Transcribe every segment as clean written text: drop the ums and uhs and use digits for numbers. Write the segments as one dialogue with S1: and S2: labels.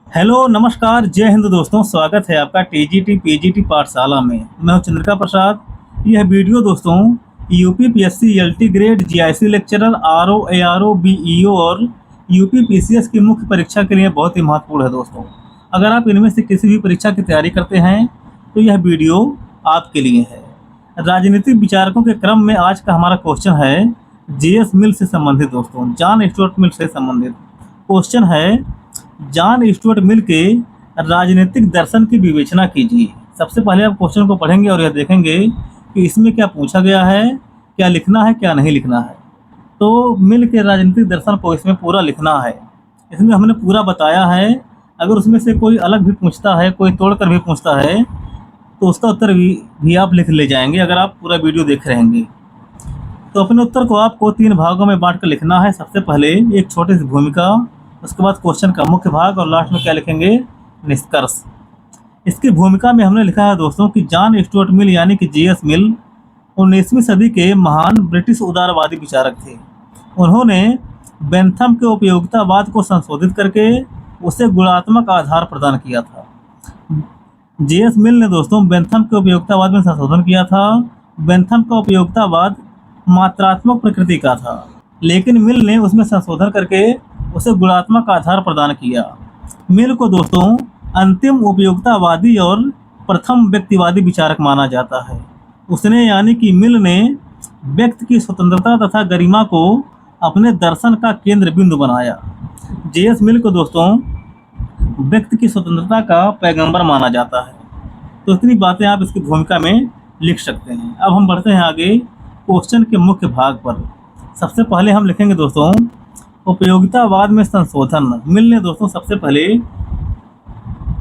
S1: Hello नमस्कार जय हिंद दोस्तों, स्वागत है आपका टीजीटी पीजीटी पाठशाला में। मैं हूं चंद्रिका प्रसाद। यह वीडियो दोस्तों UP PSC LT grade GIC lecturer RO ARO BEO और यूपी पीसीएस की मुख्य परीक्षा के लिए बहुत ही महत्वपूर्ण है दोस्तों। अगर आप इनमें से किसी भी परीक्षा की तैयारी करते हैं तो यह वीडियो आपके लिए है। राजनीतिक विचारकों के क्रम में आज का हमारा क्वेश्चन है जेएस मिल से संबंधित दोस्तों, जॉन स्टुअर्ट मिल से संबंधित क्वेश्चन है। जॉन स्टुअर्ट मिल के राजनीतिक दर्शन की विवेचना कीजिए। सबसे पहले आप क्वेश्चन को पढ़ेंगे और यह देखेंगे कि इसमें क्या पूछा गया है, क्या लिखना है, क्या नहीं लिखना है। तो मिल के राजनीतिक दर्शन को इसमें पूरा लिखना है। इसमें हमने पूरा बताया है। अगर उसमें से कोई अलग भी पूछता है, कोई तोड़कर भी पूछता है, तो उसका उत्तर भी आप लिख ले जाएंगे अगर आप पूरा वीडियो देख रहेंगे। तो अपने उत्तर को आपको 3 भागों में बांट कर लिखना है। सबसे पहले एक छोटी सी भूमिका, उसके बाद क्वेश्चन का मुख्य भाग और लास्ट में क्या लिखेंगे, निष्कर्ष। इसकी भूमिका में हमने लिखा है दोस्तों कि जॉन स्टुअर्ट मिल यानी कि जेएस मिल 19वीं सदी के महान ब्रिटिश उदारवादी विचारक थे। उन्होंने बेंथम के उपयोगितावाद को संशोधित करके उसे गुणात्मक आधार प्रदान किया था। जेएस मिल ने दोस्तों बेंथम के उपयोगितावाद में संशोधन किया था। बेंथम का उपयोगितावाद मात्रात्मक प्रकृति का था, लेकिन मिल ने उसमें संशोधन करके उसे गुणात्मक आधार प्रदान किया। मिल को दोस्तों अंतिम उपयोगितावादी और प्रथम व्यक्तिवादी विचारक माना जाता है। उसने यानी कि मिल ने व्यक्ति की स्वतंत्रता तथा गरिमा को अपने दर्शन का केंद्र बिंदु बनाया। जेएस मिल को दोस्तों व्यक्ति की स्वतंत्रता का पैगंबर माना जाता है। तो इतनी बातें आप इसकी भूमिका में लिख सकते हैं। अब हम बढ़ते हैं आगे क्वेश्चन के मुख्य भाग पर। सबसे पहले हम लिखेंगे दोस्तों उपयोगितावाद में संशोधन। मिल ने दोस्तों सबसे पहले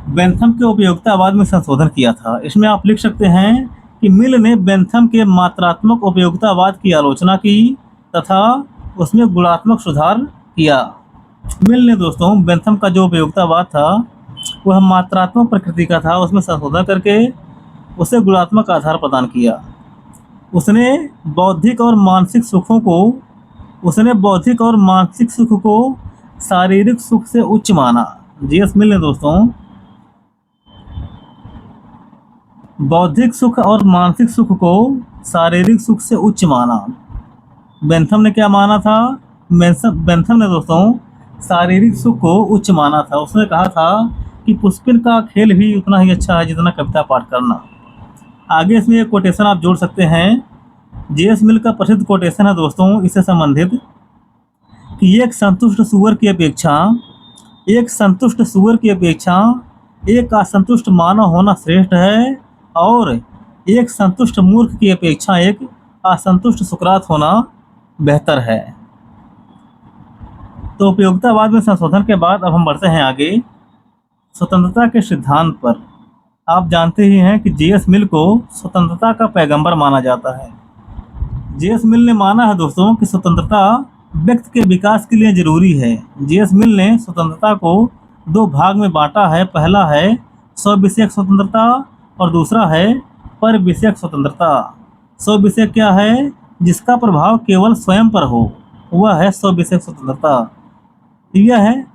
S1: बेंथम के उपयोगितावाद में संशोधन किया था। इसमें आप लिख सकते हैं कि मिल ने बेंथम के मात्रात्मक उपयोगितावाद की आलोचना की तथा उसमें गुणात्मक सुधार किया। मिल ने दोस्तों बेंथम का जो उपयोगितावाद था वह मात्रात्मक प्रकृति का था, उसमें संशोधन करके उसे गुणात्मक आधार प्रदान किया। उसने बौद्धिक और मानसिक सुख को शारीरिक सुख से उच्च माना। जेएस मिल ने दोस्तों बौद्धिक सुख और मानसिक सुख को शारीरिक सुख से उच्च माना। बेंथम ने क्या माना था? बेंथम ने दोस्तों शारीरिक सुख को उच्च माना था। उसने कहा था कि पुष्पिन का खेल भी उतना ही अच्छा है जितना कविता पाठ करना। आगे इसमें एक कोटेशन आप जोड़ सकते हैं। जेएस मिल का प्रसिद्ध कोटेशन है दोस्तों इससे संबंधित कि एक संतुष्ट सुअर की अपेक्षा एक असंतुष्ट मानव होना श्रेष्ठ है, और एक संतुष्ट मूर्ख की अपेक्षा एक असंतुष्ट सुकरात होना बेहतर है। तो उपयोगितावाद में संशोधन के बाद अब हम बढ़ते हैं आगे स्वतंत्रता के सिद्धांत पर। आप जानते ही हैं कि जेएस मिल को स्वतंत्रता का पैगंबर माना जाता है। जेएस मिल ने माना है दोस्तों कि स्वतंत्रता व्यक्ति के विकास के लिए जरूरी है। जेएस मिल ने स्वतंत्रता को 2 भाग में बांटा है। पहला है स्व विषयक स्वतंत्रता और दूसरा है पर विषयक स्वतंत्रता। स्व विषयक क्या है? जिसका प्रभाव केवल स्वयं पर हो, वह है स्व विषयक स्वतंत्रता। यह है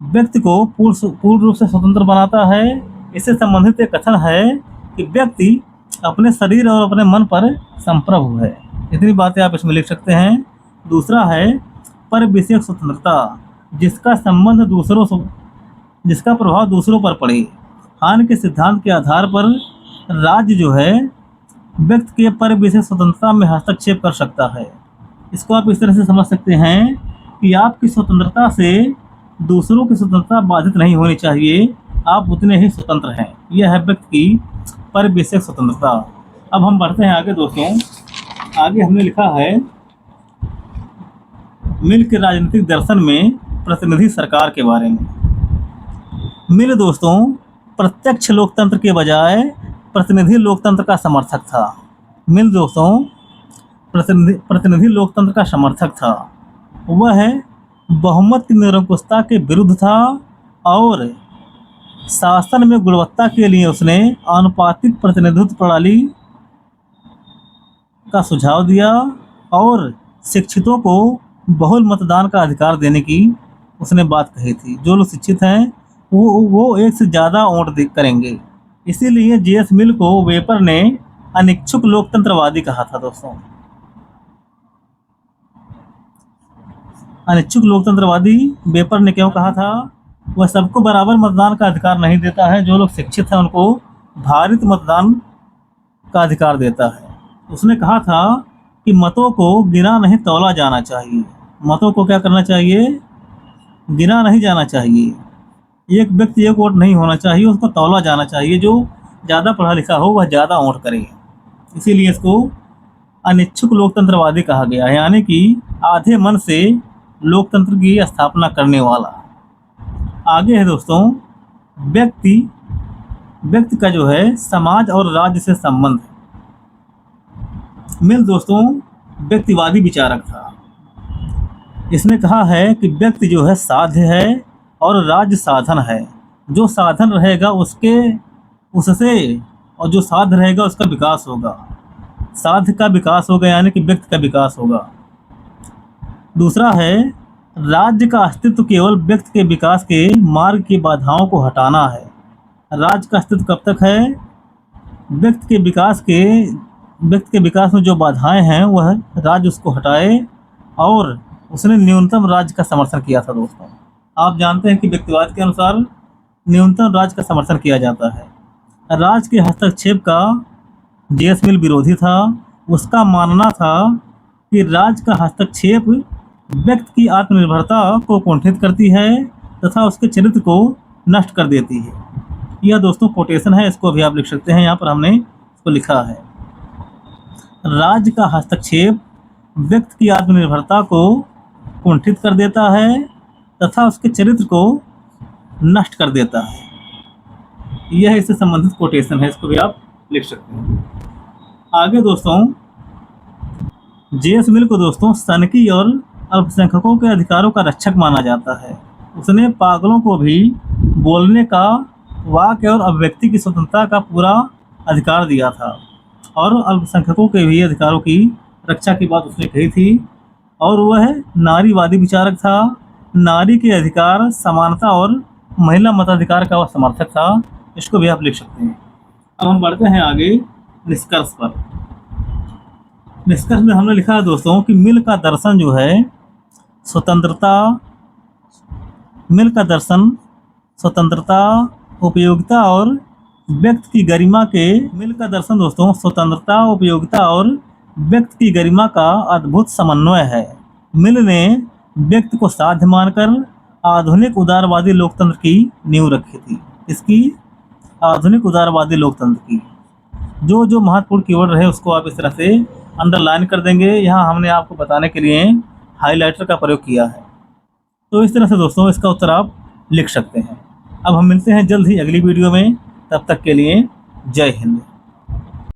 S1: व्यक्ति को पूर्ण रूप से स्वतंत्र बनाता है। इससे संबंधित एक कथन है कि व्यक्ति अपने शरीर और अपने मन पर संप्रभु है। इतनी बातें आप इसमें लिख सकते हैं। दूसरा है पर विषयक स्वतंत्रता, जिसका प्रभाव दूसरों पर पड़े। हान के सिद्धांत के आधार पर राज्य जो है व्यक्ति के पर विषयक स्वतंत्रता में हस्तक्षेप कर सकता है। इसको आप इस तरह से समझ सकते हैं कि आपकी स्वतंत्रता से दूसरों की स्वतंत्रता बाधित नहीं होनी चाहिए, आप उतने ही स्वतंत्र हैं। यह है व्यक्ति की पर विषयक स्वतंत्रता। अब हम बढ़ते हैं आगे दोस्तों। आगे हमने लिखा है मिल के राजनीतिक दर्शन में प्रतिनिधि सरकार के बारे में। मिल दोस्तों प्रत्यक्ष लोकतंत्र के बजाय प्रतिनिधि लोकतंत्र का समर्थक था। मिल दोस्तों प्रतिनिधि लोकतंत्र का समर्थक था। वह बहुमत की निरंकुशता के विरुद्ध था और शासन में गुणवत्ता के लिए उसने आनुपातिक प्रतिनिधित्व प्रणाली का सुझाव दिया और शिक्षितों को बहुल मतदान का अधिकार देने की उसने बात कही थी। जो लोग शिक्षित हैं वो एक से ज़्यादा वोट करेंगे। इसीलिए जेएस मिल को वेपर ने अनिच्छुक लोकतंत्रवादी कहा था दोस्तों। अनिच्छुक लोकतंत्रवादी वेपर ने क्यों कहा था? वह सबको बराबर मतदान का अधिकार नहीं देता है, जो लोग शिक्षित हैं उनको भारित मतदान का अधिकार देता है। उसने कहा था कि मतों को गिना नहीं तौला जाना चाहिए। मतों को क्या करना चाहिए? गिना नहीं जाना चाहिए। एक व्यक्ति एक वोट नहीं होना चाहिए, उसको तौला जाना चाहिए। जो ज़्यादा पढ़ा लिखा हो वह ज़्यादा वोट करे। इसीलिए इसको अनिच्छुक लोकतंत्रवादी कहा गया है, यानी कि आधे मन से लोकतंत्र की स्थापना करने वाला। आगे है दोस्तों, व्यक्ति का जो है समाज और राज्य से संबंध। मिल दोस्तों व्यक्तिवादी विचारक था। इसने कहा है कि व्यक्ति जो है साध्य है और राज्य साधन है। जो साधन रहेगा उससे और जो साध्य रहेगा उसका विकास होगा। साध्य का विकास होगा यानी कि व्यक्ति का विकास होगा। दूसरा है, राज्य का अस्तित्व केवल व्यक्ति के विकास के मार्ग की बाधाओं को हटाना है। राज्य का अस्तित्व कब तक है? व्यक्ति के विकास में जो बाधाएं हैं वह राज्य उसको हटाए। और उसने न्यूनतम राज्य का समर्थन किया था दोस्तों। आप जानते हैं कि व्यक्तिवाद के अनुसार न्यूनतम राज्य का समर्थन किया जाता है। राज्य के हस्तक्षेप का जेएस मिल विरोधी था। उसका मानना था कि राज्य का हस्तक्षेप व्यक्ति की आत्मनिर्भरता को कुंठित करती है तथा उसके चरित्र को नष्ट कर देती है। यह दोस्तों कोटेशन है, इसको भी आप लिख सकते हैं। यहाँ पर हमने इसको लिखा है, राज्य का हस्तक्षेप व्यक्ति की आत्मनिर्भरता को कुंठित कर देता है तथा उसके चरित्र को नष्ट कर देता है। यह इससे संबंधित कोटेशन है, इसको भी आप लिख सकते हैं। आगे दोस्तों, जेएस मिल को दोस्तों सनकी और अल्पसंख्यकों के अधिकारों का रक्षक माना जाता है। उसने पागलों को भी बोलने का, वाक्य और अभिव्यक्ति की स्वतंत्रता का पूरा अधिकार दिया था और अल्पसंख्यकों के भी अधिकारों की रक्षा की बात उसने कही थी। और वह नारीवादी विचारक था। नारी के अधिकार, समानता और महिला मताधिकार का वह समर्थक था। इसको भी आप लिख सकते हैं। अब हम बढ़ते हैं आगे निष्कर्ष पर। निष्कर्ष में हमने लिखा है दोस्तों कि मिल का दर्शन जो है स्वतंत्रता, उपयोगिता और व्यक्ति की गरिमा के मिल का दर्शन दोस्तों स्वतंत्रता, उपयोगिता और व्यक्ति की गरिमा का अद्भुत समन्वय है। मिल ने व्यक्ति को साध्य मानकर आधुनिक उदारवादी लोकतंत्र की नींव रखी थी। इसकी आधुनिक उदारवादी लोकतंत्र की जो महत्वपूर्ण कीवर्ड रहे उसको आप इस तरह से अंडरलाइन कर देंगे। यहाँ हमने आपको बताने के लिए हाइलाइटर का प्रयोग किया है। तो इस तरह से दोस्तों इसका उत्तर आप लिख सकते हैं। अब हम मिलते हैं जल्द ही अगली वीडियो में। तब तक के लिए जय हिंद।